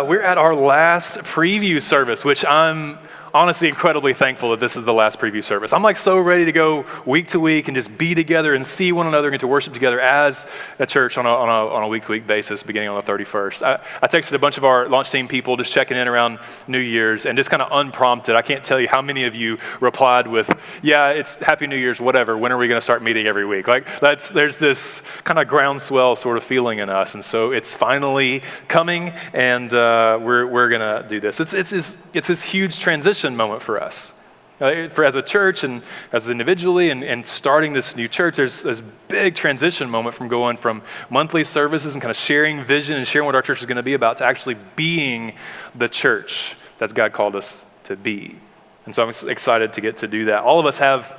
we're at our last preview service, which I'm honestly incredibly thankful that this is the last preview service. I'm like so ready to go week to week and just be together and see one another and get to worship together as a church on a week-to-week basis beginning on the 31st. I texted a bunch of our launch team people just checking in around New Year's, and just kind of unprompted, I can't tell you how many of you replied with, yeah, it's Happy New Year's, whatever, when are we going to start meeting every week? Like there's this kind of groundswell sort of feeling in us, and so it's finally coming, and we're going to do this. It's this huge transition moment for us. As a church and as individually and starting this new church, there's this big transition moment from going from monthly services and kind of sharing vision and sharing what our church is going to be about to actually being the church that God called us to be. And so I'm excited to get to do that. All of us have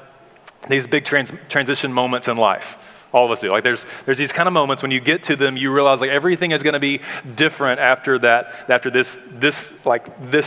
these big transition moments in life. All of us do. Like there's these kind of moments when you get to them, you realize like everything is going to be different after this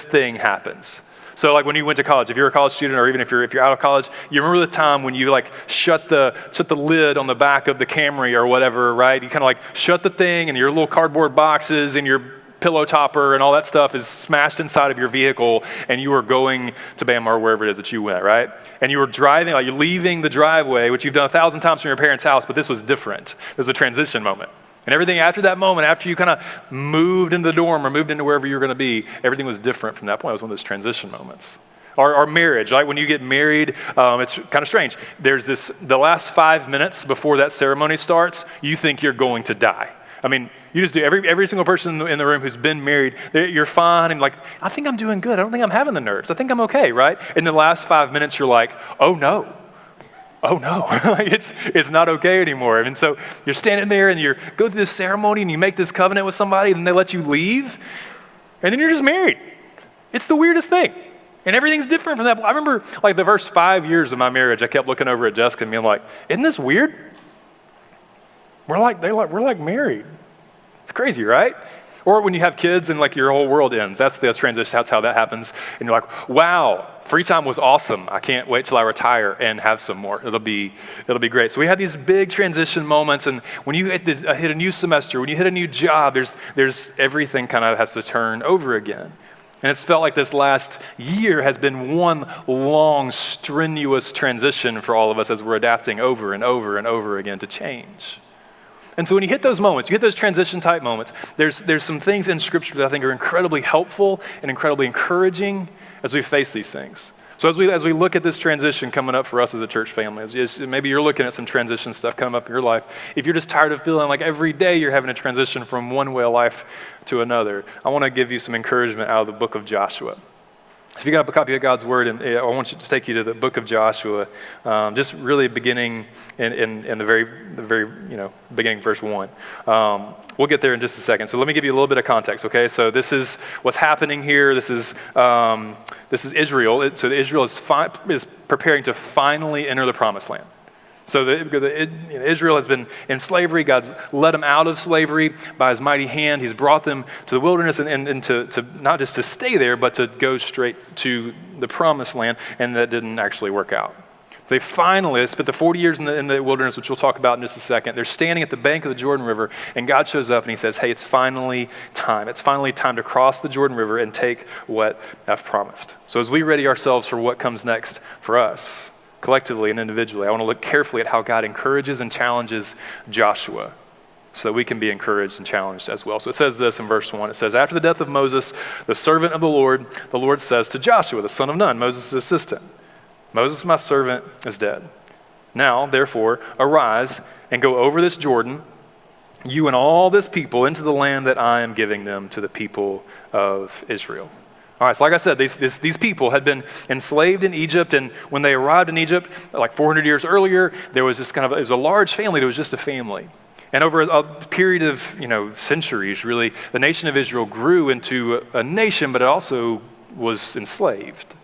thing happens. So like when you went to college, if you're a college student or even if you're out of college, you remember the time when you like shut the lid on the back of the Camry or whatever, right? You kind of like shut the thing and your little cardboard boxes and your pillow topper and all that stuff is smashed inside of your vehicle and you were going to Bama or wherever it is that you went, right? And you were driving, like you're leaving the driveway, which you've done 1,000 times from your parents' house, but this was different. There's a transition moment. And everything after that moment, after you kind of moved into the dorm or moved into wherever you were going to be, everything was different from that point. It was one of those transition moments. Our marriage, like when you get married, it's kind of strange. There's the last 5 minutes before that ceremony starts, you think you're going to die. I mean, you just do. Every single person in the room who's been married, you're fine. And like, I think I'm doing good. I don't think I'm having the nerves. I think I'm okay, right? In the last 5 minutes, you're like, oh no, it's not okay anymore. And so you're standing there and you go through this ceremony and you make this covenant with somebody and they let you leave. And then you're just married. It's the weirdest thing. And everything's different from that. I remember like the first 5 years of my marriage, I kept looking over at Jessica and being like, isn't this weird? We're like married. It's crazy, right? Or when you have kids and like your whole world ends. That's the transition. That's how that happens. And you're like, wow, free time was awesome. I can't wait till I retire and have some more. It'll be great. So we had these big transition moments. And when you hit a new semester, when you hit a new job, there's everything kind of has to turn over again. And it's felt like this last year has been one long, strenuous transition for all of us as we're adapting over and over and over again to change. And so when you hit those moments, you hit those transition type moments, there's some things in Scripture that I think are incredibly helpful and incredibly encouraging as we face these things. So as we look at this transition coming up for us as a church family, maybe you're looking at some transition stuff coming up in your life. If you're just tired of feeling like every day you're having a transition from one way of life to another, I want to give you some encouragement out of the book of Joshua. If you got a copy of God's Word, and I want you to take you to the book of Joshua, just really beginning in the very beginning, verse 1. We'll get there in just a second. So let me give you a little bit of context, okay? So this is what's happening here. This is Israel. So Israel is preparing to finally enter the Promised Land. So Israel has been in slavery. God's led them out of slavery by his mighty hand. He's brought them to the wilderness and to not just to stay there, but to go straight to the Promised Land, and that didn't actually work out. They finally spent the 40 years in the wilderness, which we'll talk about in just a second. They're standing at the bank of the Jordan River, and God shows up and he says, hey, it's finally time. It's finally time to cross the Jordan River and take what I've promised. So as we ready ourselves for what comes next for us, collectively and individually, I want to look carefully at how God encourages and challenges Joshua so that we can be encouraged and challenged as well. So it says this in verse 1. It says, after the death of Moses, the servant of the Lord says to Joshua, the son of Nun, Moses' assistant, Moses, my servant, is dead. Now, therefore, arise and go over this Jordan, you and all this people, into the land that I am giving them to the people of Israel. All right, so like I said, these people had been enslaved in Egypt, and when they arrived in Egypt, like 400 years earlier, there was this it was a large family that was just a family. And over a period of, centuries, really, the nation of Israel grew into a nation, but it also was enslaved.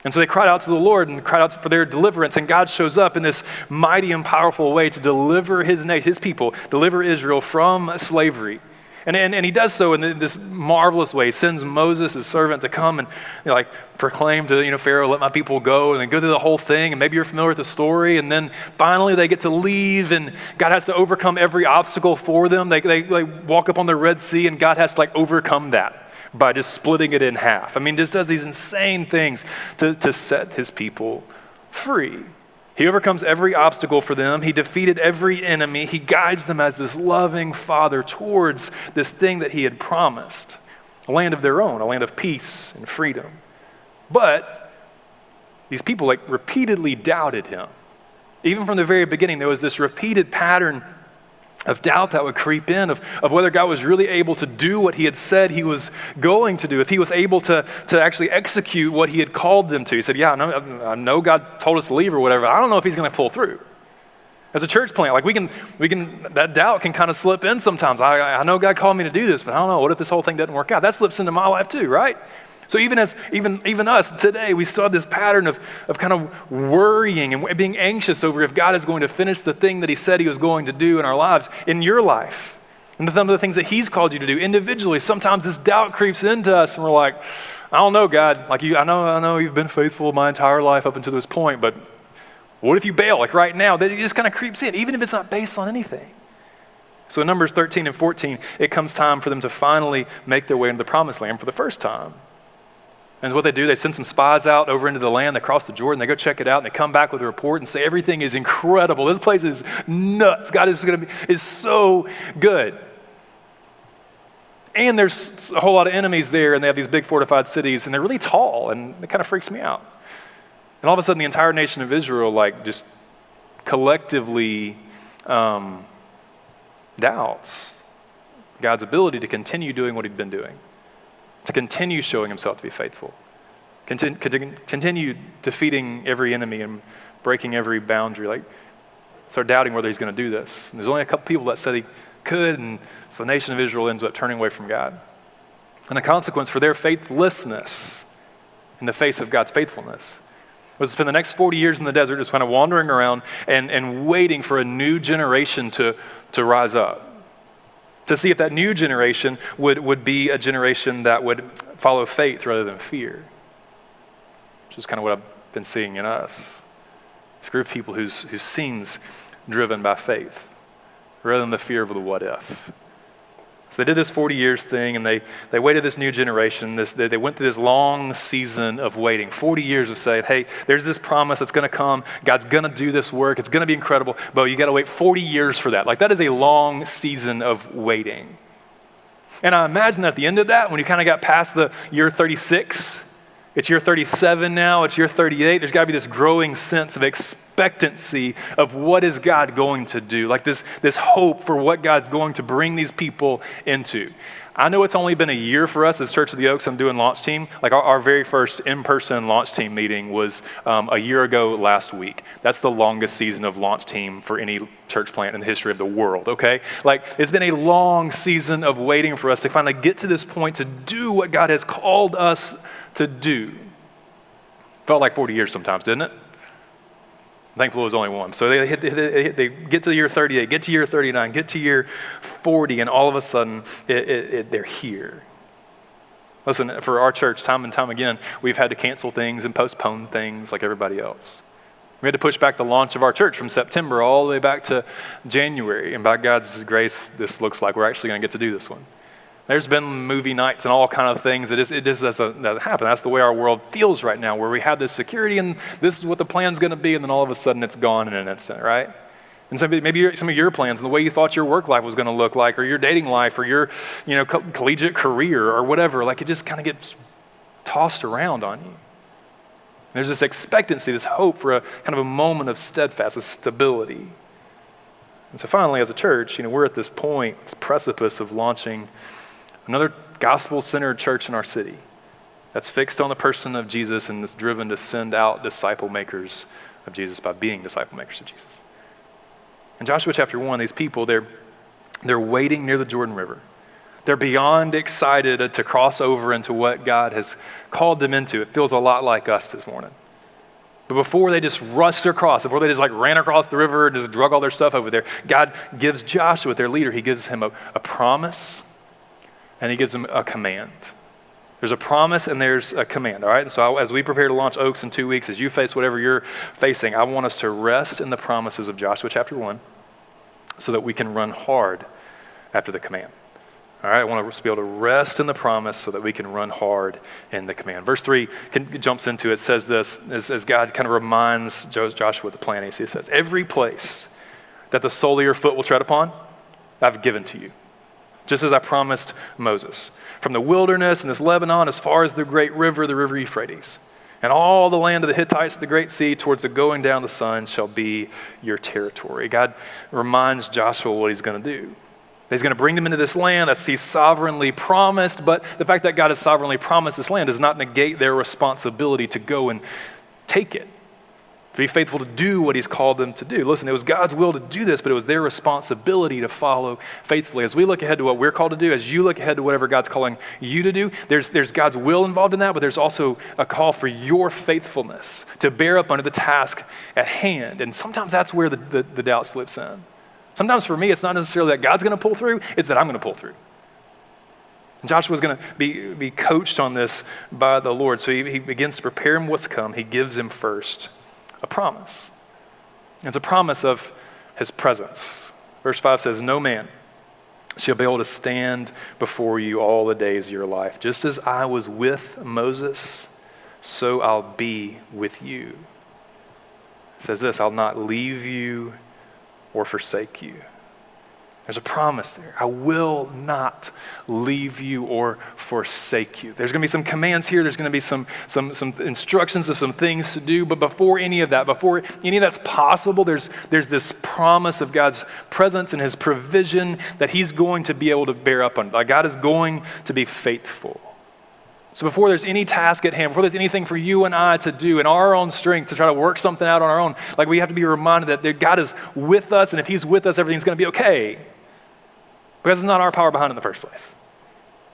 And so they cried out to the Lord and cried out for their deliverance, and God shows up in this mighty and powerful way to deliver his people, deliver Israel from slavery. And he does so in this marvelous way. He sends Moses, his servant, to come and proclaim to Pharaoh, let my people go, and then go through the whole thing. And maybe you're familiar with the story. And then finally they get to leave, and God has to overcome every obstacle for them. They walk up on the Red Sea, and God has to overcome that by just splitting it in half. I mean, just does these insane things to set his people free. He overcomes every obstacle for them. He defeated every enemy. He guides them as this loving father towards this thing that he had promised, a land of their own, a land of peace and freedom. But these people repeatedly doubted him. Even from the very beginning, there was this repeated pattern of doubt that would creep in of whether God was really able to do what he had said he was going to do, if he was able to actually execute what he had called them to. He said, yeah, I know God told us to leave or whatever. I don't know if he's going to pull through. As a church plant, we can that doubt can kind of slip in sometimes. I know God called me to do this, but I don't know. What if this whole thing doesn't work out? That slips into my life too, right? So even us today, we still have this pattern of kind of worrying and being anxious over if God is going to finish the thing that he said he was going to do in our lives, in your life, and some of the things that he's called you to do individually. Sometimes this doubt creeps into us and we're like, I don't know, God, I know you've been faithful my entire life up until this point, but what if you bail right now? That just kind of creeps in, even if it's not based on anything. So in Numbers 13 and 14, it comes time for them to finally make their way into the promised land for the first time. And what they do, they send some spies out over into the land. They cross the Jordan. They go check it out, and they come back with a report and say everything is incredible. This place is nuts. God is so good. And there's a whole lot of enemies there, and they have these big fortified cities, and they're really tall, and it kind of freaks me out. And all of a sudden, the entire nation of Israel, just collectively doubts God's ability to continue doing what he'd been doing, to continue showing himself to be faithful, continue defeating every enemy and breaking every boundary. Start doubting whether he's going to do this. And there's only a couple people that said he could, and so the nation of Israel ends up turning away from God. And the consequence for their faithlessness in the face of God's faithfulness was to spend the next 40 years in the desert just kind of wandering around and waiting for a new generation to rise up, to see if that new generation would be a generation that would follow faith rather than fear, which is kind of what I've been seeing in us. This group of people who seems driven by faith rather than the fear of the what if. So they did this 40 years thing, and they waited this new generation. They went through this long season of waiting, 40 years of saying, hey, there's this promise that's going to come. God's going to do this work. It's going to be incredible. But you got to wait 40 years for that. That is a long season of waiting. And I imagine that at the end of that, when you kind of got past the year 36, it's year 37 now, it's year 38, there's got to be this growing sense of expectancy of what is God going to do, this hope for what God's going to bring these people into. I know it's only been a year for us as Church of the Oaks. I'm doing launch team. Our very first in-person launch team meeting was a year ago last week. That's the longest season of launch team for any church plant in the history of the world, okay? It's been a long season of waiting for us to finally get to this point to do what God has called us to do. Felt like 40 years sometimes, didn't it? Thankfully, it was only one. So they get to year 38, get to year 39, get to year 40, and all of a sudden, they're here. Listen, for our church, time and time again, we've had to cancel things and postpone things like everybody else. We had to push back the launch of our church from September all the way back to January. And by God's grace, this looks like we're actually going to get to do this one. There's been movie nights and all kind of things. It just doesn't happen. That's the way our world feels right now, where we have this security and this is what the plan's going to be, and then all of a sudden it's gone in an instant, right? And so maybe some of your plans and the way you thought your work life was going to look like, or your dating life, or your collegiate career, or whatever, it just kind of gets tossed around on you. There's this expectancy, this hope for a kind of a moment of steadfastness, stability. And so finally, as a church, we're at this point, this precipice of launching another gospel-centered church in our city that's fixed on the person of Jesus and that's driven to send out disciple makers of Jesus by being disciple makers of Jesus. In Joshua chapter 1, these people, they're waiting near the Jordan River. They're beyond excited to cross over into what God has called them into. It feels a lot like us this morning. But before they just rushed across, before they just ran across the river and just drug all their stuff over there, God gives Joshua, their leader, he gives him a promise and he gives them a command. There's a promise and there's a command, all right? And so as we prepare to launch Oaks in 2 weeks, as you face whatever you're facing, I want us to rest in the promises of Joshua chapter 1 so that we can run hard after the command. All right, I want us to be able to rest in the promise so that we can run hard in the command. Verse 3 jumps into it, says this, as God kind of reminds Joshua the plan. He says, every place that the sole of your foot will tread upon, I've given to you, just as I promised Moses. From the wilderness and this Lebanon as far as the great river, the river Euphrates, and all the land of the Hittites, the great sea, towards the going down of the sun shall be your territory. God reminds Joshua what he's going to do. He's going to bring them into this land that he's sovereignly promised, but the fact that God has sovereignly promised this land does not negate their responsibility to go and take it, to be faithful to do what he's called them to do. Listen, it was God's will to do this, but it was their responsibility to follow faithfully. As we look ahead to what we're called to do, as you look ahead to whatever God's calling you to do, there's God's will involved in that, but there's also a call for your faithfulness to bear up under the task at hand. And sometimes that's where the doubt slips in. Sometimes for me, it's not necessarily that God's going to pull through, it's that I'm going to pull through. And Joshua's going to be coached on this by the Lord. So he begins to prepare him what's come. He gives him first a promise. It's a promise of his presence. Verse 5 says, no man shall be able to stand before you all the days of your life. Just as I was with Moses, so I'll be with you. It says this, I'll not leave you or forsake you. There's a promise there. I will not leave you or forsake you. There's going to be some commands here. There's going to be some instructions of some things to do. But before any of that's possible, there's this promise of God's presence and his provision that he's going to be able to bear up on. Like God is going to be faithful. So before there's any task at hand, before there's anything for you and I to do in our own strength to try to work something out on our own, like we have to be reminded that God is with us, and if he's with us, everything's going to be okay. Because it's not our power behind it in the first place.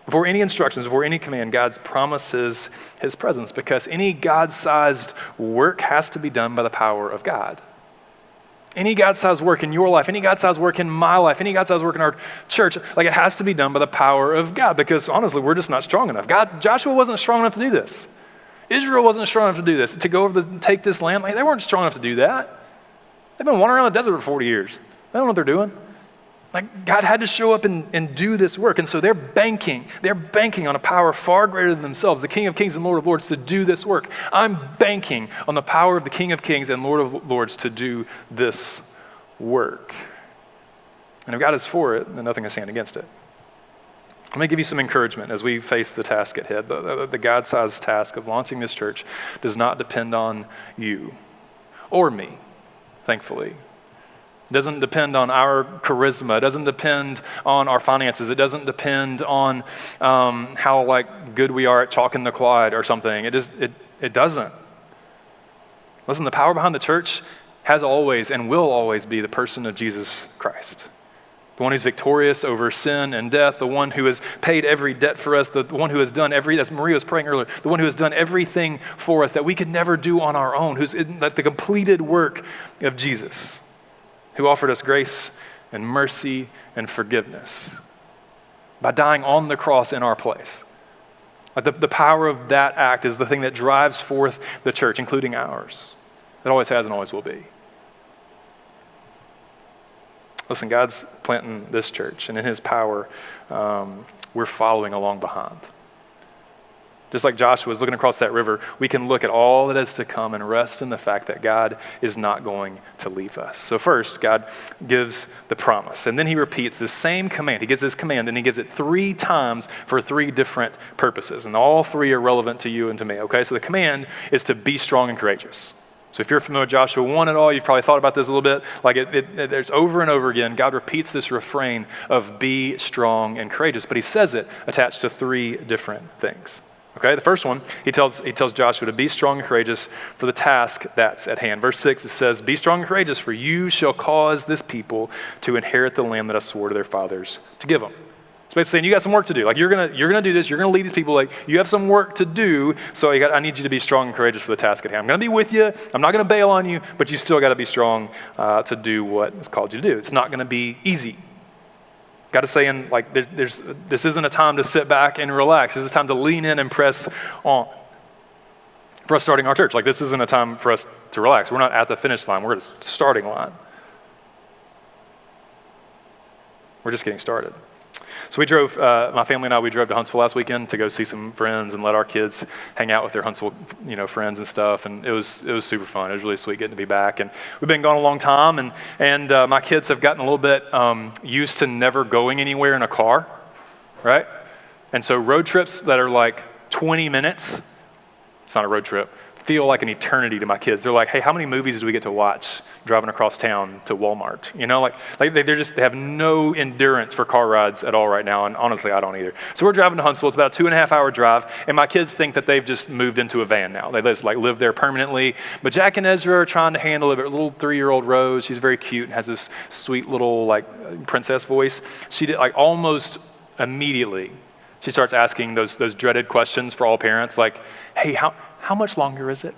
Before any instructions, before any command, God promises his presence, because any God-sized work has to be done by the power of God. Any God-sized work in your life, any God-sized work in my life, any God-sized work in our church, like it has to be done by the power of God, because honestly, we're just not strong enough. Joshua wasn't strong enough to do this. Israel wasn't strong enough to do this, to go over take this land. Like, they weren't strong enough to do that. They've been wandering around the desert for 40 years. They don't know what they're doing. Like God had to show up and do this work. And so they're banking on a power far greater than themselves, the King of Kings and Lord of Lords, to do this work. I'm banking on the power of the King of Kings and Lord of Lords to do this work. And if God is for it, then nothing can stand against it. Let me give you some encouragement as we face the task at hand. The God-sized task of launching this church does not depend on you or me, thankfully. It doesn't depend on our charisma. It doesn't depend on our finances. It doesn't depend on how good we are at chalking the quad or something. It doesn't. Listen, the power behind the church has always and will always be the person of Jesus Christ. The one who's victorious over sin and death, the one who has paid every debt for us, the one who has done as Maria was praying earlier, the one who has done everything for us that we could never do on our own, who's in the completed work of Jesus, who offered us grace and mercy and forgiveness by dying on the cross in our place. The power of that act is the thing that drives forth the church, including ours. It always has and always will be. Listen, God's planting this church, and in his power, we're following along behind. Just like Joshua was looking across that river, we can look at all that is to come and rest in the fact that God is not going to leave us. So first, God gives the promise, and then he repeats the same command. He gives this command, and he gives it 3 times for 3 different purposes, and all 3 are relevant to you and to me, okay? So the command is to be strong and courageous. So if you're familiar with Joshua 1 at all, you've probably thought about this a little bit. There's over and over again, God repeats this refrain of be strong and courageous, but he says it attached to 3 different things. Okay, the first one, he tells Joshua to be strong and courageous for the task that's at hand. Verse 6, it says, be strong and courageous, for you shall cause this people to inherit the land that I swore to their fathers to give them. It's basically saying you got some work to do. Like you're gonna do this, you're gonna lead these people, like you have some work to do, so I need you to be strong and courageous for the task at hand. I'm gonna be with you, I'm not gonna bail on you, but you still gotta be strong to do what it's called you to do. It's not gonna be easy. Got to say, this isn't a time to sit back and relax. This is a time to lean in and press on. For us starting our church, this isn't a time for us to relax. We're not at the finish line. We're at the starting line. We're just getting started. So we drove, my family and I, we drove to Huntsville last weekend to go see some friends and let our kids hang out with their Huntsville, friends and stuff. And it was super fun. It was really sweet getting to be back. And we've been gone a long time, and my kids have gotten a little bit used to never going anywhere in a car, right? And so road trips that are 20 minutes, it's not a road trip, feel like an eternity to my kids. They're like, hey, how many movies did we get to watch driving across town to Walmart? They have no endurance for car rides at all right now, and honestly, I don't either. So we're driving to Huntsville. It's about a 2.5-hour drive, and my kids think that they've just moved into a van now. They just live there permanently. But Jack and Ezra are trying to handle it. A little 3-year-old Rose, she's very cute and has this sweet little princess voice. She did almost immediately. She starts asking those dreaded questions for all parents, hey, how much longer is it?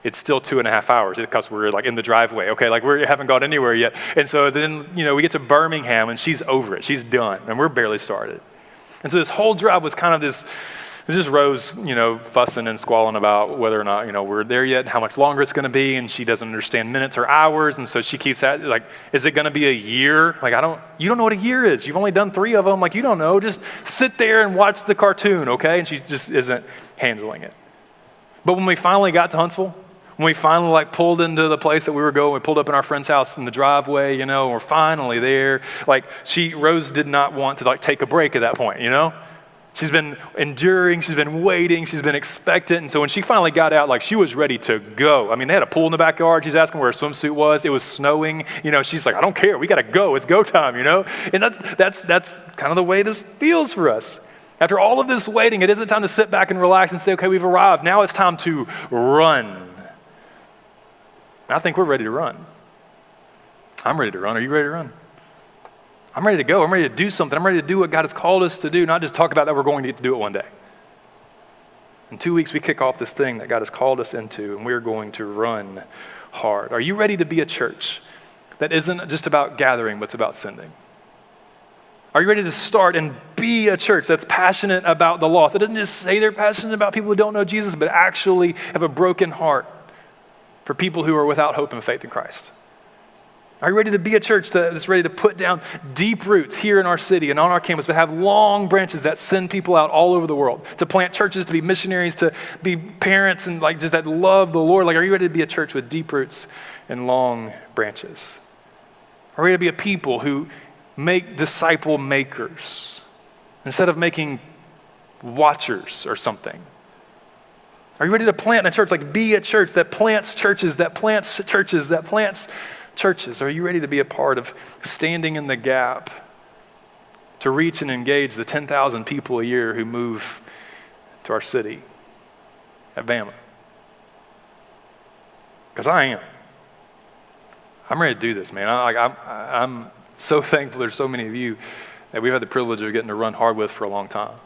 It's still 2.5 hours because we're in the driveway, okay? We haven't gone anywhere yet. And so then, we get to Birmingham and she's over it. She's done and we're barely started. And so this whole drive was kind of this just Rose, fussing and squalling about whether or not, we're there yet, how much longer it's going to be. And she doesn't understand minutes or hours. And so she keeps is it going to be a year? You don't know what a year is. You've only done 3 of them. You don't know. Just sit there and watch the cartoon, okay? And she just isn't handling it. But when we finally got to Huntsville, when we finally pulled into the place that we were going, we pulled up in our friend's house in the driveway, and we're finally there. Rose did not want to take a break at that point, She's been enduring, she's been waiting, she's been expectant. And so when she finally got out, she was ready to go. I mean, they had a pool in the backyard. She's asking where her swimsuit was. It was snowing. She's like, I don't care. We got to go. It's go time, And that's kind of the way this feels for us. After all of this waiting, it isn't time to sit back and relax and say, okay, we've arrived. Now it's time to run. I think we're ready to run. I'm ready to run. Are you ready to run? I'm ready to go. I'm ready to do something. I'm ready to do what God has called us to do, not just talk about that we're going to get to do it one day. In 2 weeks, we kick off this thing that God has called us into, and we're going to run hard. Are you ready to be a church that isn't just about gathering, but it's about sending? Are you ready to start and be a church that's passionate about the lost? That doesn't just say they're passionate about people who don't know Jesus, but actually have a broken heart for people who are without hope and faith in Christ. Are you ready to be a church that's ready to put down deep roots here in our city and on our campus, but have long branches that send people out all over the world, to plant churches, to be missionaries, to be parents, and just that love the Lord? Are you ready to be a church with deep roots and long branches? Are we ready to be a people who make disciple makers instead of making watchers or something? Are you ready to plant a church? Be a church that plants churches, that plants churches, that plants churches. Are you ready to be a part of standing in the gap to reach and engage the 10,000 people a year who move to our city at Bama? Because I am. I'm ready to do this, man. I'm so thankful there's so many of you that we've had the privilege of getting to run hard with for a long time.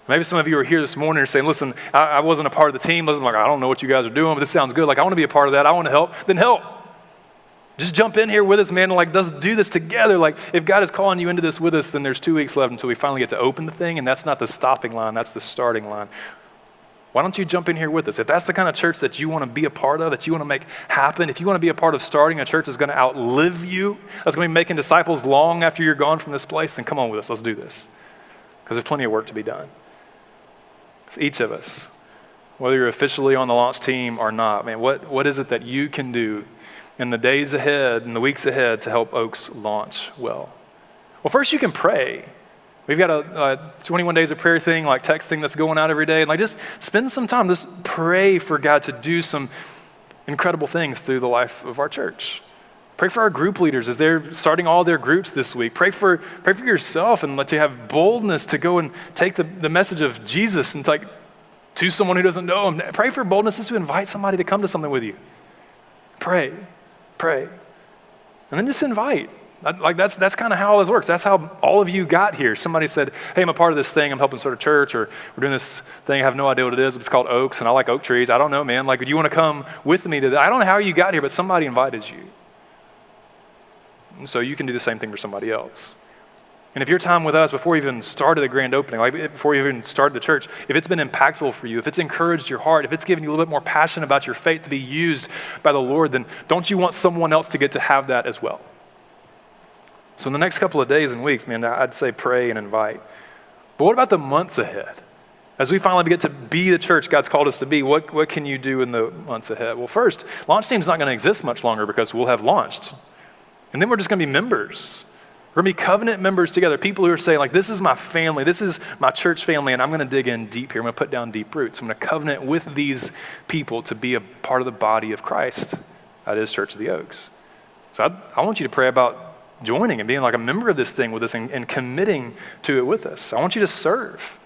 Maybe some of you are here this morning and saying, listen, I wasn't a part of the team. Listen, I don't know what you guys are doing, but this sounds good. I want to be a part of that. I want to help. Then help. Just jump in here with us, man, and let's do this together. If God is calling you into this with us, then there's 2 weeks left until we finally get to open the thing, and that's not the stopping line, that's the starting line. Why don't you jump in here with us? If that's the kind of church that you want to be a part of, that you want to make happen, if you want to be a part of starting a church that's going to outlive you, that's going to be making disciples long after you're gone from this place, then come on with us, let's do this. Because there's plenty of work to be done. It's each of us, whether you're officially on the launch team or not, man, what is it that you can do in the days ahead and the weeks ahead to help Oaks launch well? Well, first you can pray. We've got a 21 days of prayer thing, text thing that's going out every day. And just spend some time, just pray for God to do some incredible things through the life of our church. Pray for our group leaders as they're starting all their groups this week. Pray for yourself and let you have boldness to go and take the message of Jesus and to someone who doesn't know him. Pray for boldness just to invite somebody to come to something with you. Pray. And then just invite. That's kind of how this works. That's how all of you got here. Somebody said, hey, I'm a part of this thing. I'm helping start a church, or we're doing this thing. I have no idea what it is. It's called Oaks, and I like oak trees. I don't know, man. Do you want to come with me to that? I don't know how you got here, but somebody invited you. And so you can do the same thing for somebody else. And if your time with us before you even started the grand opening, like before you even started the church, if it's been impactful for you, if it's encouraged your heart, if it's given you a little bit more passion about your faith to be used by the Lord, then don't you want someone else to get to have that as well? So in the next couple of days and weeks, man, I'd say pray and invite. But what about the months ahead? As we finally get to be the church God's called us to be, what can you do in the months ahead? Well, first, Launch Team's not going to exist much longer because we'll have launched. And then we're just going to be members. We're going to be covenant members together, people who are saying, like, this is my family, this is my church family, and I'm going to dig in deep here. I'm going to put down deep roots. I'm going to covenant with these people to be a part of the body of Christ. That is Church of the Oaks. So I want you to pray about joining and being like a member of this thing with us and committing to it with us. I want you to serve.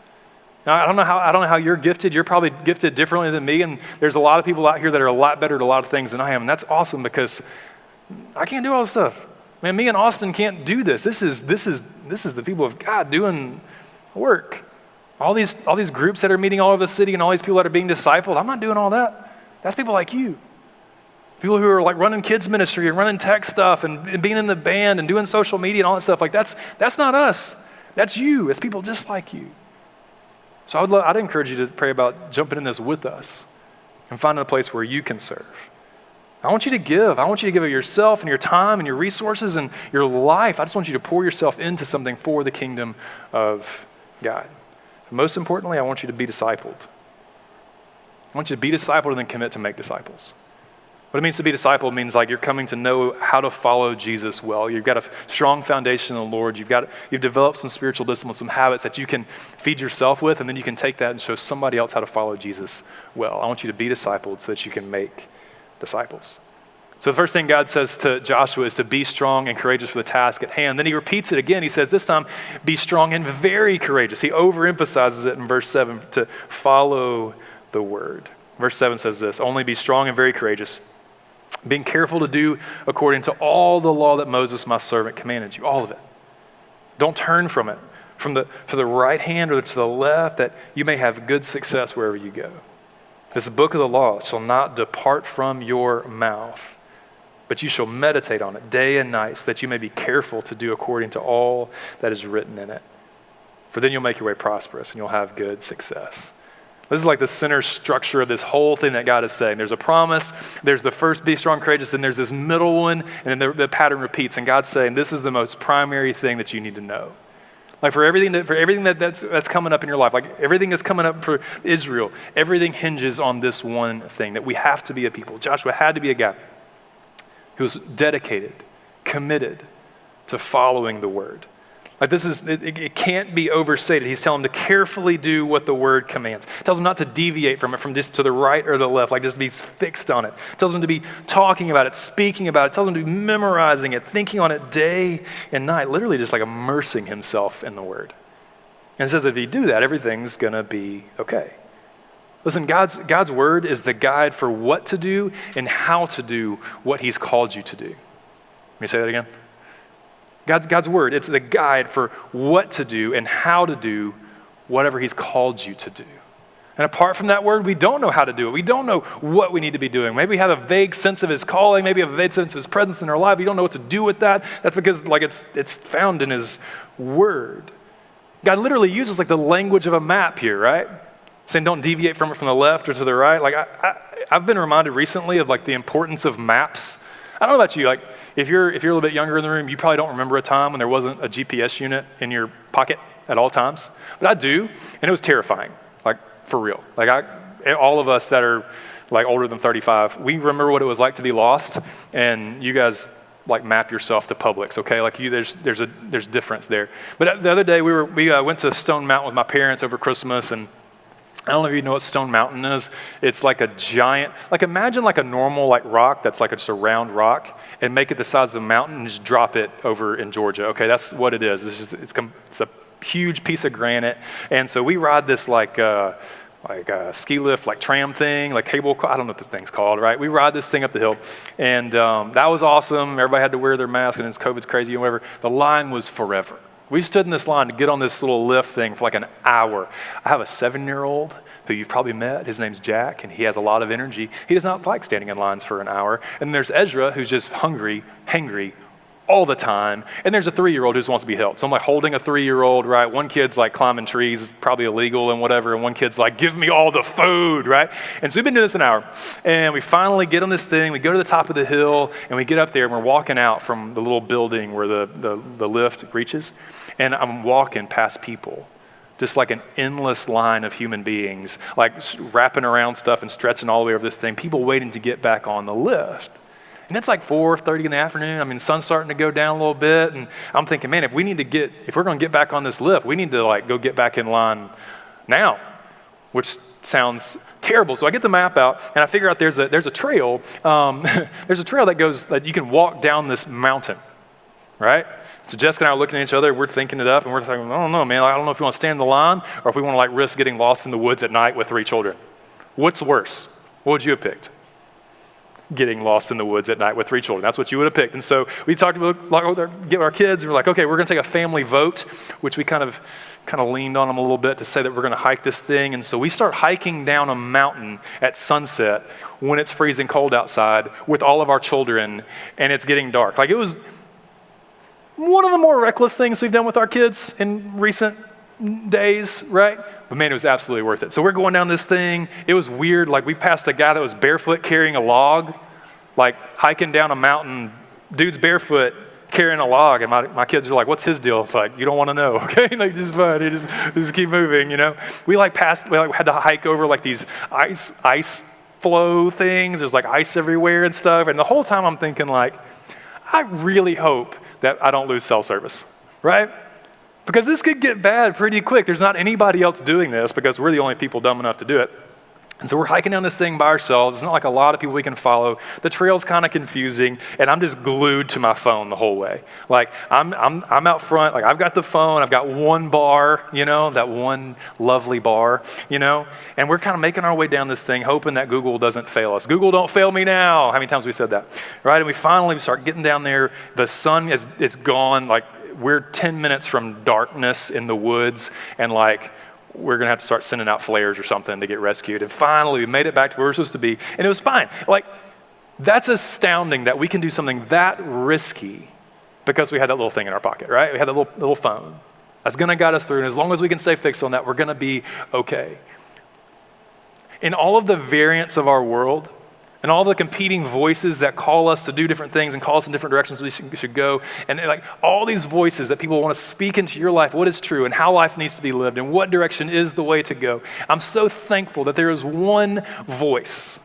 Now, I don't know how you're gifted. You're probably gifted differently than me, and there's a lot of people out here that are a lot better at a lot of things than I am, and that's awesome because I can't do all this stuff. Man, me and Austin can't do this. This is the people of God doing work. All these groups that are meeting all over the city and all these people that are being discipled, I'm not doing all that. That's people like you. People who are like running kids ministry and running tech stuff and being in the band and doing social media and all that stuff. Like that's not us. That's you. It's people just like you. So I'd encourage you to pray about jumping in this with us and finding a place where you can serve. I want you to give. I want you to give of yourself and your time and your resources and your life. I just want you to pour yourself into something for the kingdom of God. Most importantly, I want you to be discipled. I want you to be discipled and then commit to make disciples. What it means to be discipled means like you're coming to know how to follow Jesus well. You've got a strong foundation in the Lord. You've developed some spiritual disciplines, some habits that you can feed yourself with, and then you can take that and show somebody else how to follow Jesus well. I want you to be discipled so that you can make disciples. So the first thing God says to Joshua is to be strong and courageous for the task at hand. Then he repeats it again. He says this time, be strong and very courageous. He overemphasizes it in verse 7 to follow the word. Verse 7 says this, only be strong and very courageous, being careful to do according to all the law that Moses, my servant, commanded you, all of it. Don't turn from it, to the right hand or to the left, that you may have good success wherever you go. This book of the law shall not depart from your mouth, but you shall meditate on it day and night, so that you may be careful to do according to all that is written in it. For then you'll make your way prosperous and you'll have good success. This is like the center structure of this whole thing that God is saying. There's a promise, there's the first be strong, courageous, then there's this middle one, and then the pattern repeats. And God's saying this is the most primary thing that you need to know. Like for everything that's coming up in your life, like everything that's coming up for Israel, everything hinges on this one thing, that we have to be a people. Joshua had to be a guy who was dedicated, committed to following the word. Like it can't be overstated. He's telling them to carefully do what the word commands. He tells them not to deviate from it, from just to the right or the left, like just be fixed on it. He tells them to be talking about it, speaking about it. He tells them to be memorizing it, thinking on it day and night, literally just like immersing himself in the word. And it says that if you do that, everything's gonna be okay. Listen, God's word is the guide for what to do and how to do what he's called you to do. Let me say that again. God's word, it's the guide for what to do and how to do whatever he's called you to do. And apart from that word, we don't know how to do it. We don't know what we need to be doing. Maybe we have a vague sense of his calling, maybe a vague sense of his presence in our life. We don't know what to do with that. That's because it's found in his word. God literally uses like the language of a map here, right? Saying don't deviate from it from the left or to the right. Like I've been reminded recently of like the importance of maps. I don't know about you, like if you're a little bit younger in the room, you probably don't remember a time when there wasn't a GPS unit in your pocket at all times. But I do, and it was terrifying, like for real. Like all of us that are like older than 35, we remember what it was like to be lost, and you guys like map yourself to Publix, okay? Like there's difference there. But the other day we went to Stone Mountain with my parents over Christmas, and I don't know if you know what Stone Mountain is. It's like a giant, like imagine like a normal like rock that's like just a round rock, and make it the size of a mountain and just drop it over in Georgia. Okay, that's what it is. It's a huge piece of granite, and so we ride this like a ski lift, like tram thing, like cable. I don't know what this thing's called, right? We ride this thing up the hill, and that was awesome. Everybody had to wear their mask, and COVID's crazy and whatever. The line was forever. We stood in this line to get on this little lift thing for like an hour. I have a 7-year-old who you've probably met. His name's Jack, and he has a lot of energy. He does not like standing in lines for an hour. And there's Ezra, who's just hungry all the time. And there's a 3-year-old who just wants to be helped. So I'm like holding a 3-year-old, right? One kid's like climbing trees, it's probably illegal and whatever. And one kid's like, give me all the food, right? And so we've been doing this an hour. And we finally get on this thing. We go to the top of the hill and we get up there and we're walking out from the little building where the lift reaches. And I'm walking past people. Just like an endless line of human beings, like wrapping around stuff and stretching all the way over this thing. People waiting to get back on the lift. And it's like 4:30 in the afternoon. I mean, the sun's starting to go down a little bit. And I'm thinking, man, if we're going to get back on this lift, we need to like go get back in line now, which sounds terrible. So I get the map out and I figure out there's a trail. There's a trail that you can walk down this mountain, right? So Jessica and I are looking at each other, we're thinking it up, and we're thinking, I don't know, man. I don't know if we want to stand in the line or if we want to like risk getting lost in the woods at night with 3 children. What's worse? What would you have picked? Getting lost in the woods at night with 3 children. That's what you would have picked. And so we talked about get our kids, and we're like, okay, we're going to take a family vote, which we kind of leaned on them a little bit to say that we're going to hike this thing. And so we start hiking down a mountain at sunset when it's freezing cold outside with all of our children, and it's getting dark. Like, it was one of the more reckless things we've done with our kids in recent days, right? But man, it was absolutely worth it. So we're going down this thing. It was weird. Like, we passed a guy that was barefoot carrying a log, like hiking down a mountain. Dude's barefoot carrying a log. And my kids are like, what's his deal? It's like, you don't want to know, okay? Like, just fine. You just keep moving, you know? We had to hike over like these ice flow things. There's like ice everywhere and stuff. And the whole time I'm thinking like, I really hope that I don't lose cell service, right? Because this could get bad pretty quick. There's not anybody else doing this because we're the only people dumb enough to do it. And so we're hiking down this thing by ourselves. It's not like a lot of people we can follow. The trail's kind of confusing, and I'm just glued to my phone the whole way. Like, I'm out front. Like, I've got the phone. I've got one bar, you know, that one lovely bar, you know. And we're kind of making our way down this thing, hoping that Google doesn't fail us. Google, don't fail me now. How many times we said that, right? And we finally start getting down there. The sun is gone. Like, we're 10 minutes from darkness in the woods, and like, we're going to have to start sending out flares or something to get rescued. And finally, we made it back to where we're supposed to be, and it was fine. Like, that's astounding that we can do something that risky because we had that little thing in our pocket, right? We had that little phone. That's going to guide us through, and as long as we can stay fixed on that, we're going to be okay. In all of the variants of our world, and all the competing voices that call us to do different things and call us in different directions we should go, and like all these voices that people want to speak into your life, what is true and how life needs to be lived and what direction is the way to go. I'm so thankful that there is one voice,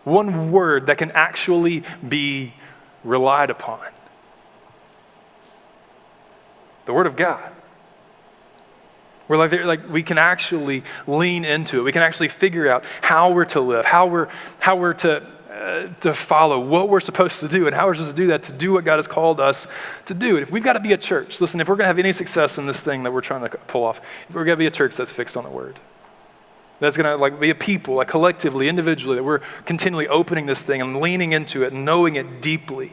one word that can actually be relied upon. The Word of God. We're like we can actually lean into it. We can actually figure out how we're to live, how we're to follow, what we're supposed to do, and how we're supposed to do that, to do what God has called us to do. And if we've got to be a church, listen, if we're going to have any success in this thing that we're trying to pull off, if we're going to be a church that's fixed on the Word, that's going to like be a people, like collectively, individually, that we're continually opening this thing and leaning into it and knowing it deeply.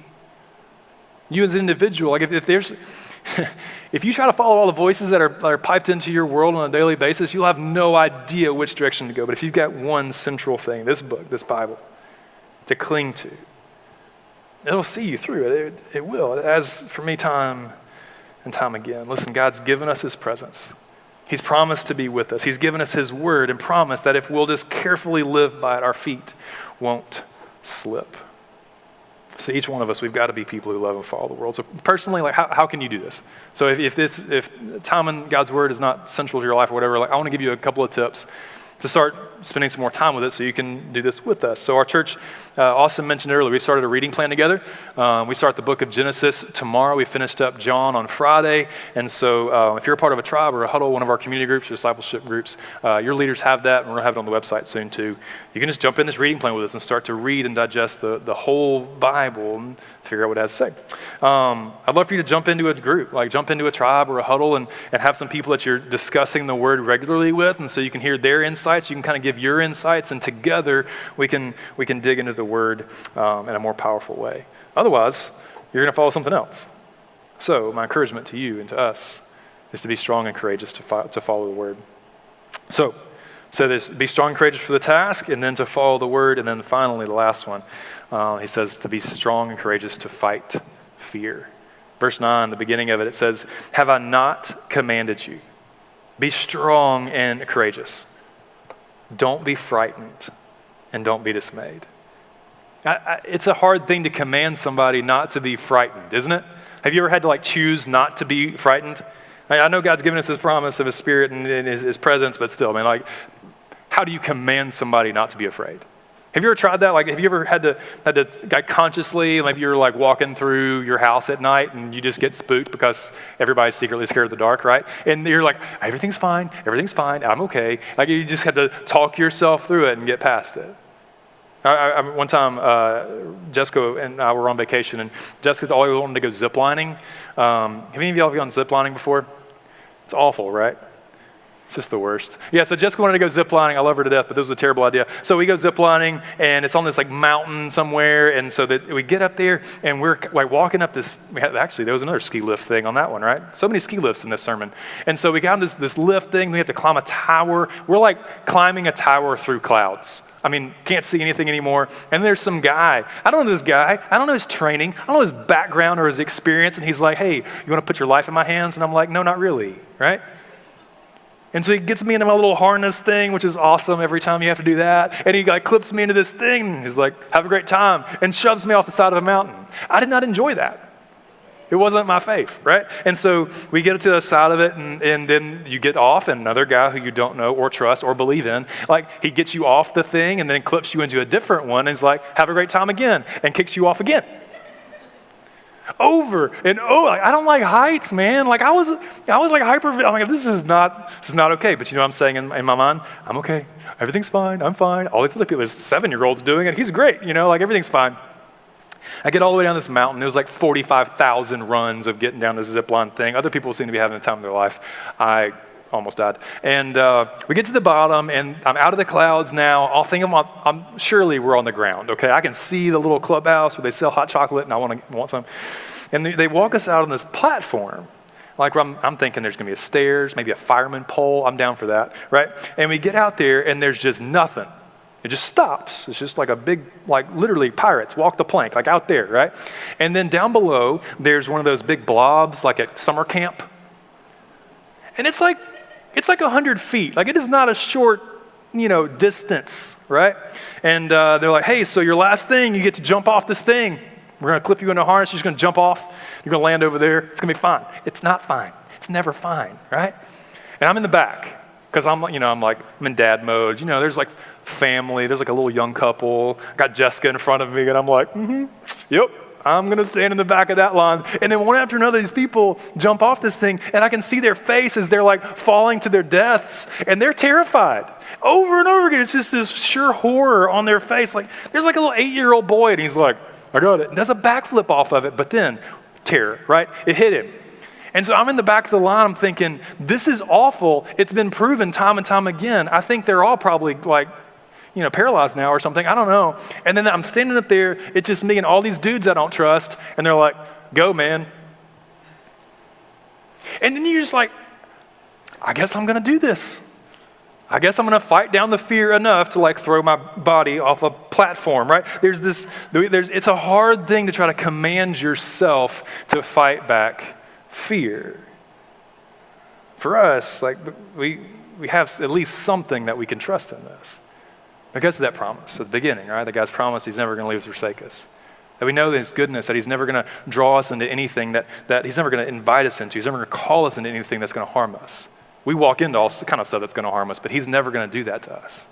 You as an individual, like if there's if you try to follow all the voices that are piped into your world on a daily basis, you'll have no idea which direction to go. But if you've got one central thing, this book, this Bible, to cling to, it'll see you through it. It will. As for me, time and time again. Listen, God's given us His presence. He's promised to be with us. He's given us His word and promised that if we'll just carefully live by it, our feet won't slip. So each one of us, we've got to be people who love and follow the world. So personally, like, how can you do this? So if time in God's word is not central to your life or whatever, like, I want to give you a couple of tips to start spending some more time with it so you can do this with us. So our church, Austin mentioned earlier, we started a reading plan together. We start the book of Genesis tomorrow. We finished up John on Friday. And so if you're a part of a tribe or a huddle, one of our community groups or discipleship groups, your leaders have that, and we're going to have it on the website soon too. You can just jump in this reading plan with us and start to read and digest the whole Bible and figure out what it has to say. I'd love for you to jump into a group, like jump into a tribe or a huddle and have some people that you're discussing the word regularly with, and so you can hear their insights, you can kind of give your insights, and together we can dig into the word in a more powerful way. Otherwise, you're going to follow something else. So my encouragement to you and to us is to be strong and courageous to follow the word. So there's be strong and courageous for the task, and then to follow the word, and then finally the last one, he says to be strong and courageous to fight fear. Verse 9, the beginning of it, it says, have I not commanded you? Be strong and courageous. Don't be frightened and don't be dismayed. It's a hard thing to command somebody not to be frightened, isn't it? Have you ever had to choose not to be frightened? I know God's given us his promise of his spirit and his presence, but still, man, how do you command somebody not to be afraid? Have you ever tried that? Have you ever had to consciously, maybe you're walking through your house at night and you just get spooked because everybody's secretly scared of the dark, right? And you're like, everything's fine, I'm okay. You just had to talk yourself through it and get past it. One time, Jessica and I were on vacation, and Jessica's always wanted to go ziplining. Have any of y'all gone ziplining before? It's awful, right? It's just the worst. Yeah, so Jessica wanted to go ziplining. I love her to death, but this was a terrible idea. So we go ziplining, and it's on this mountain somewhere, and so that we get up there, and we're walking up this. Actually, there was another ski lift thing on that one, right? So many ski lifts in this sermon. And so we got on this lift thing. We have to climb a tower. We're climbing a tower through clouds. Can't see anything anymore. And there's some guy. I don't know this guy. I don't know his training. I don't know his background or his experience. And he's like, hey, you want to put your life in my hands? And I'm like, no, not really, right? And so he gets me into my little harness thing, which is awesome every time you have to do that. And he clips me into this thing. He's like, have a great time, and shoves me off the side of a mountain. I did not enjoy that. It wasn't my faith, right? And so we get to the side of it, and then you get off, and another guy who you don't know or trust or believe in, he gets you off the thing and then clips you into a different one and is like, have a great time again, and kicks you off again. Over and over. I don't like heights, man. I was hyper. I'm like, this is not okay. But you know what I'm saying in my mind? I'm okay. Everything's fine. I'm fine. All these other people, there's 7-year-olds doing it. He's great. Everything's fine. I get all the way down this mountain. It was 45,000 runs of getting down this zip line thing. Other people seem to be having the time of their life. I almost died. And we get to the bottom, and I'm out of the clouds now. Surely we're on the ground, okay? I can see the little clubhouse where they sell hot chocolate, and I want some. And they walk us out on this platform. I'm thinking there's going to be stairs, maybe a fireman pole. I'm down for that, right? And we get out there, and there's just nothing. It just stops. It's just a big, literally pirates walk the plank, out there, right? And then down below, there's one of those big blobs, at summer camp. And it's 100 feet. It is not a short, distance, right? And they're like, hey, so your last thing, you get to jump off this thing. We're going to clip you in a harness. You're just going to jump off. You're going to land over there. It's going to be fine. It's not fine. It's never fine, right? And I'm in the back because I'm in dad mode. There's family. There's a little young couple. I got Jessica in front of me, and I'm like, yep. I'm going to stand in the back of that line. And then one after another, these people jump off this thing, and I can see their faces. They're falling to their deaths, and they're terrified. Over and over again, it's just this sheer horror on their face. There's a little 8-year-old boy, and he's like, I got it. And does a backflip off of it, but then terror, right? It hit him. And so I'm in the back of the line. I'm thinking, this is awful. It's been proven time and time again. I think they're all probably paralyzed now or something. I don't know. And then I'm standing up there. It's just me and all these dudes I don't trust. And they're like, go, man. And then you're just like, I guess I'm going to do this. I guess I'm going to fight down the fear enough to throw my body off a platform, right? It's a hard thing to try to command yourself to fight back fear. For us, we have at least something that we can trust in this. Because of that promise at the beginning, right? That God's promised he's never going to leave us or forsake us. That we know his goodness, that he's never going to draw us into anything that he's never going to invite us into. He's never going to call us into anything that's going to harm us. We walk into all kind of stuff that's going to harm us, but he's never going to do that to us.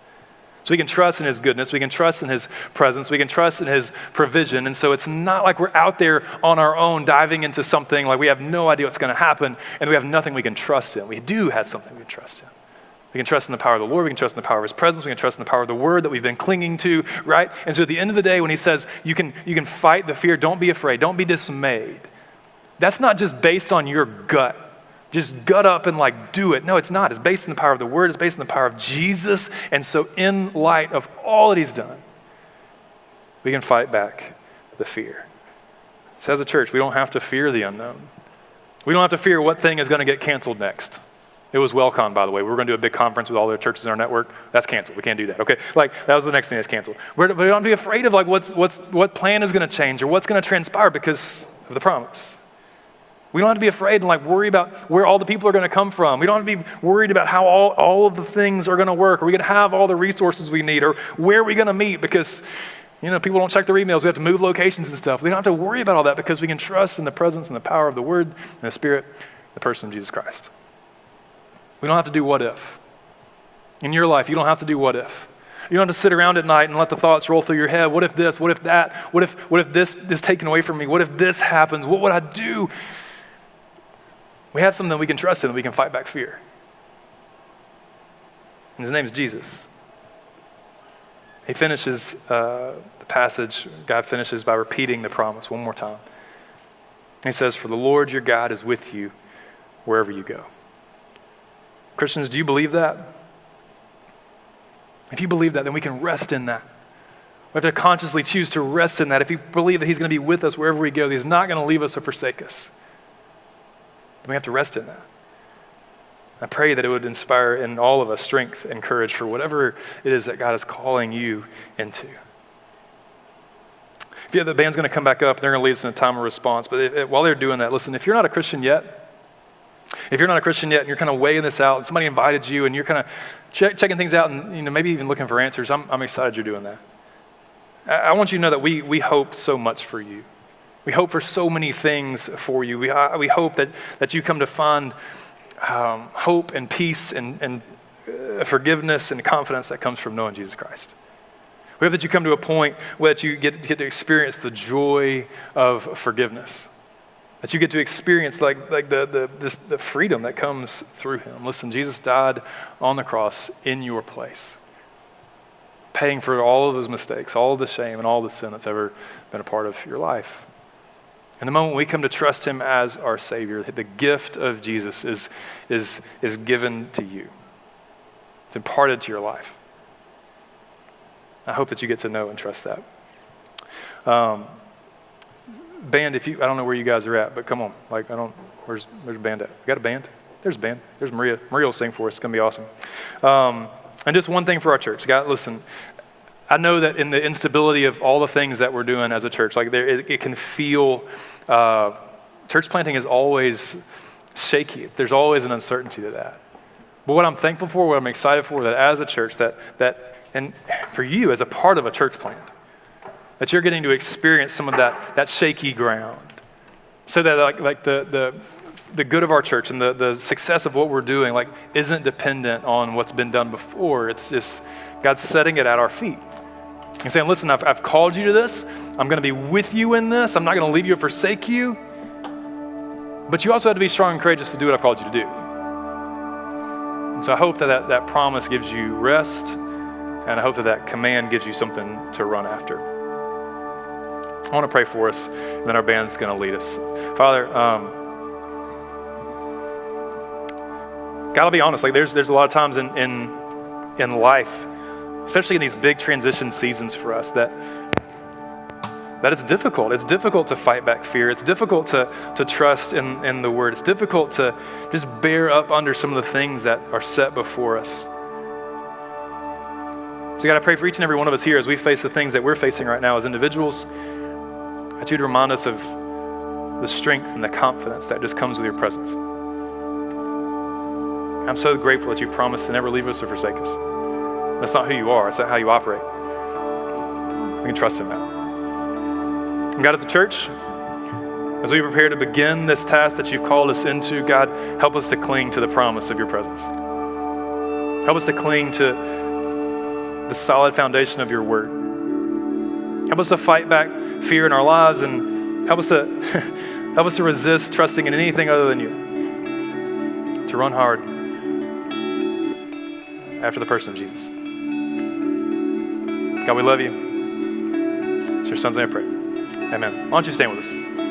So we can trust in his goodness. We can trust in his presence. We can trust in his provision. And so it's not like we're out there on our own diving into something we have no idea what's going to happen and we have nothing we can trust in. We do have something we can trust in. We can trust in the power of the Lord. We can trust in the power of his presence. We can trust in the power of the word that we've been clinging to, right? And so at the end of the day, when he says you can fight the fear, don't be afraid, don't be dismayed. That's not just based on your gut. Just gut up and do it. No, it's not. It's based on the power of the word. It's based on the power of Jesus. And so in light of all that he's done, we can fight back the fear. So as a church, we don't have to fear the unknown. We don't have to fear what thing is going to get canceled next. It was WellCon, by the way. We were going to do a big conference with all the churches in our network. That's canceled. We can't do that. Okay, that was the next thing that's canceled. We don't have to be afraid of what plan is going to change or what's going to transpire because of the promise. We don't have to be afraid and worry about where all the people are going to come from. We don't have to be worried about how all of the things are going to work. Are we going to have all the resources we need? Or where are we going to meet? Because, people don't check their emails. We have to move locations and stuff. We don't have to worry about all that because we can trust in the presence and the power of the Word and the Spirit, the person of Jesus Christ. We don't have to do what if. In your life, you don't have to do what if. You don't have to sit around at night and let the thoughts roll through your head. What if this? What if that? What if this is taken away from me? What if this happens? What would I do? We have something that we can trust in, that we can fight back fear. And his name is Jesus. He finishes the passage, God finishes by repeating the promise one more time. He says, "For the Lord your God is with you wherever you go." Christians, do you believe that? If you believe that, then we can rest in that. We have to consciously choose to rest in that. If you believe that he's going to be with us wherever we go, that he's not going to leave us or forsake us, then we have to rest in that. I pray that it would inspire in all of us strength and courage for whatever it is that God is calling you into. The band's going to come back up. They're going to lead us in a time of response. But while they're doing that, listen, if you're not a Christian yet, and you're kind of weighing this out, and somebody invited you, and you're kind of checking things out, and maybe even looking for answers, I'm excited you're doing that. I want you to know that we hope so much for you. We hope for so many things for you. We hope that you come to find hope and peace and forgiveness and confidence that comes from knowing Jesus Christ. We hope that you come to a point where you get to experience the joy of forgiveness. That you get to experience the freedom that comes through him. Listen, Jesus died on the cross in your place, paying for all of those mistakes, all of the shame, and all the sin that's ever been a part of your life. And the moment we come to trust him as our Savior, the gift of Jesus is given to you. It's imparted to your life. I hope that you get to know and trust that. Band, I don't know where you guys are at, but come on. Where's band at? We got a band? There's a band. There's Maria. Maria will sing for us. It's going to be awesome. And just one thing for our church. God, listen, I know that in the instability of all the things that we're doing as a church, it can feel, church planting is always shaky. There's always an uncertainty to that. But what I'm thankful for, what I'm excited for, that as a church, and for you as a part of a church plant, that you're getting to experience some of that shaky ground. So that the good of our church and the success of what we're doing isn't dependent on what's been done before. It's just God's setting it at our feet. And saying, listen, I've called you to this. I'm going to be with you in this. I'm not going to leave you or forsake you. But you also have to be strong and courageous to do what I've called you to do. And so I hope that promise gives you rest, and I hope that command gives you something to run after. I want to pray for us, and then our band's going to lead us. Father, God, I'll be honest, there's a lot of times in life, especially in these big transition seasons for us, that it's difficult. It's difficult to fight back fear. It's difficult to trust in the Word. It's difficult to just bear up under some of the things that are set before us. So God, I pray for each and every one of us here as we face the things that we're facing right now as individuals, that you'd remind us of the strength and the confidence that just comes with your presence. I'm so grateful that you've promised to never leave us or forsake us. That's not who you are. It's not how you operate. We can trust in that. And God, as a church, as we prepare to begin this task that you've called us into, God, help us to cling to the promise of your presence. Help us to cling to the solid foundation of your word. Help us to fight back fear in our lives, and help us to resist trusting in anything other than you. To run hard after the person of Jesus. God, we love you. It's your son's name I pray. Amen. Why don't you stand with us?